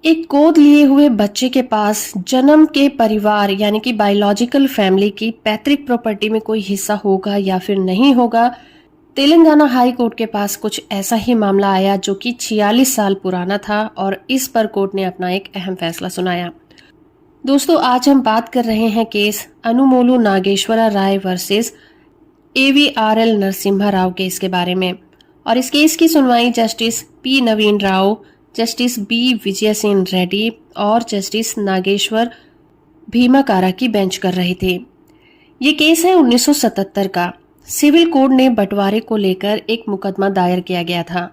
एक गोद लिए हुए बच्चे के पास जन्म के परिवार यानी कि बायोलॉजिकल फैमिली की पैतृक प्रॉपर्टी में कोई हिस्सा होगा या फिर नहीं होगा। तेलंगाना हाई कोर्ट के पास कुछ ऐसा ही मामला आया जो कि 46 साल पुराना था और इस पर कोर्ट ने अपना एक अहम फैसला सुनाया। दोस्तों, आज हम बात कर रहे हैं case Anumolu Nageswara Rai versus AVRL Narasimha Rao case के बारे में। और इस केस की सुनवाई justice P Naveen Rao, justice B Vijaysen Reddy और जस्टिस नागेश्वर भीमाकारा की बेंच कर रहे थे। ये केस है 1977 का। सिविल कोड ने बंटवारे को लेकर एक मुकदमा दायर किया गया था।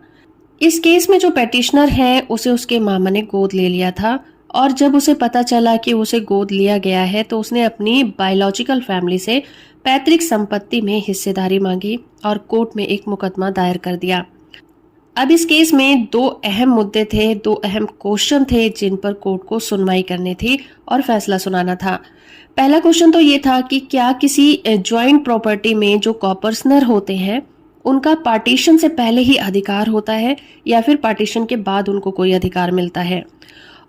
इस केस में जो पेटिशनर है उसे उसके मामा ने गोद ले लिया था और जब उसे पता चला कि उसे गोद लिया गया है तो उसने अपनी बायोलॉजिकल फैमिली से पैतृक संपत्ति में हिस्सेदारी मांगी और कोर्ट में एक मुकदमा दायर कर दिया। अब इस केस में दो अहम मुद्दे थे, दो अहम क्वेश्चन थे जिन पर कोर्ट को सुनवाई करनी थी और फैसला सुनाना था। पहला क्वेश्चन तो ये था कि क्या किसी ज्वाइंट प्रॉपर्टी में जो कॉपर्सनर होते हैं उनका पार्टीशन से पहले ही अधिकार होता है या फिर पार्टीशन के बाद उनको कोई अधिकार मिलता है।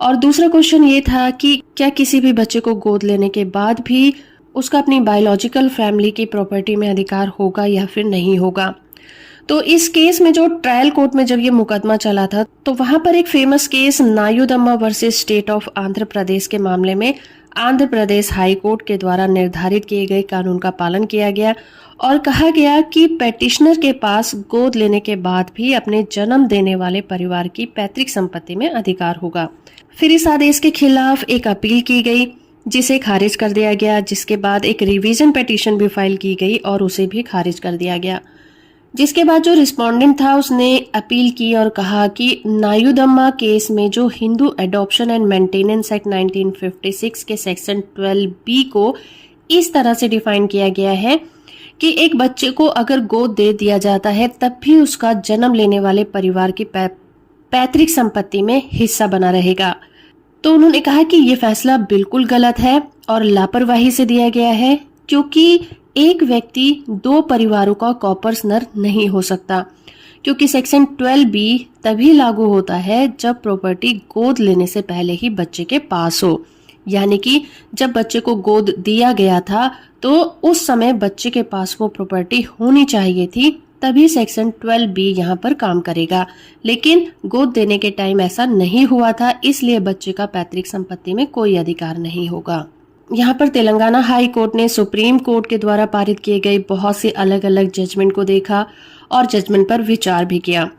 और दूसरा क्वेश्चन ये था कि क्या किसी भी बच्चे को गोद लेने के बाद भी उसका अपनी बायोलॉजिकल फैमिली की प्रॉपर्टी में अधिकार होगा या फिर नहीं होगा। तो इस केस में जो ट्रायल कोर्ट में जब ये मुकदमा चला था तो वहां पर एक famous case Nayudamma versus state of Andhra Pradesh के मामले में आंध्र प्रदेश हाई कोर्ट के द्वारा निर्धारित किए गए कानून का पालन किया गया और कहा गया कि पेटिशनर के पास गोद लेने के बाद भी अपने जन्म देने वाले परिवार की पैतृक संपत्ति में अधिकार होगा। फिर इस आदेश के खिलाफ एक अपील की गई जिसे खारिज कर दिया गया, जिसके बाद एक रिवीजन पिटीशन भी फाइल की गई और उसे भी खारिज कर दिया गया। जिसके बाद जो रिस्पोंडेंट था उसने अपील की और कहा कि नायुदम्मा केस में जो Hindu adoption and maintenance act 1956 के सेक्शन 12B को इस तरह से डिफाइन किया गया है कि एक बच्चे को अगर गोद दे दिया जाता है तब भी उसका जन्म लेने वाले परिवार की पैतृक संपत्ति में हिस्सा बना रहेगा। तो उन्होंने कहा कि ये फैसला बिल्कुल गलत है और लापरवाही से दिया गया है, क्योंकि एक व्यक्ति दो परिवारों का कॉपर्सनर नहीं हो सकता, क्योंकि सेक्शन 12B तभी लागू होता है जब प्रॉपर्टी गोद लेने से पहले ही बच्चे के पास हो। यानी कि जब बच्चे को गोद दिया गया था तो उस समय बच्चे के पास वो प्रॉपर्टी होनी चाहिए थी, तभी सेक्शन 12B यहाँ पर काम करेगा। लेकिन गोद देने के टाइम ऐसा नहीं हुआ था, इसलिए बच्चे का पैतृक संपत्ति में कोई अधिकार नहीं होगा। यहाँ पर तेलंगाना हाई कोर्ट ने सुप्रीम कोर्ट के द्वारा पारित किए गए बहुत से अलग अलग जजमेंट को देखा और जजमेंट पर विचार भी किया।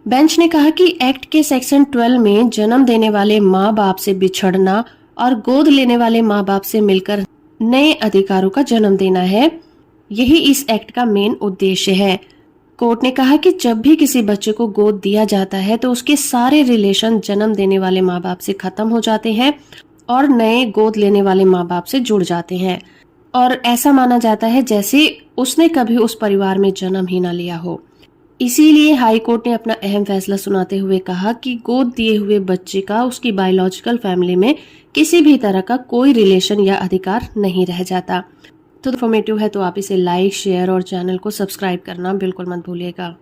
बेंच ने कहा कि एक्ट के सेक्शन 12 में जन्म देने वाले माँ बाप से बिछड़ना और गोद लेने वाले माँ बाप से मिलकर नए अधिकारों का जन्म देना है, यही इस एक्ट का मेन उद्देश्य है। कोर्ट ने कहा कि जब भी किसी बच्चे को गोद दिया जाता है तो उसके सारे रिलेशन जन्म देने वाले माँ बाप से खत्म हो जाते हैं और नए गोद लेने वाले माँ बाप से जुड़ जाते हैं और ऐसा माना जाता है जैसे उसने कभी उस परिवार में जन्म ही ना लिया हो। इसीलिए हाई कोर्ट ने अपना अहम फैसला सुनाते हुए कहा कि गोद दिए हुए बच्चे का उसकी बायोलॉजिकल फैमिली में किसी भी तरह का कोई रिलेशन या अधिकार नहीं रह जाता। तो इन्फॉर्मेटिव है तो आप इसे लाइक, शेयर और चैनल को सब्सक्राइब करना बिल्कुल मत भूलिएगा।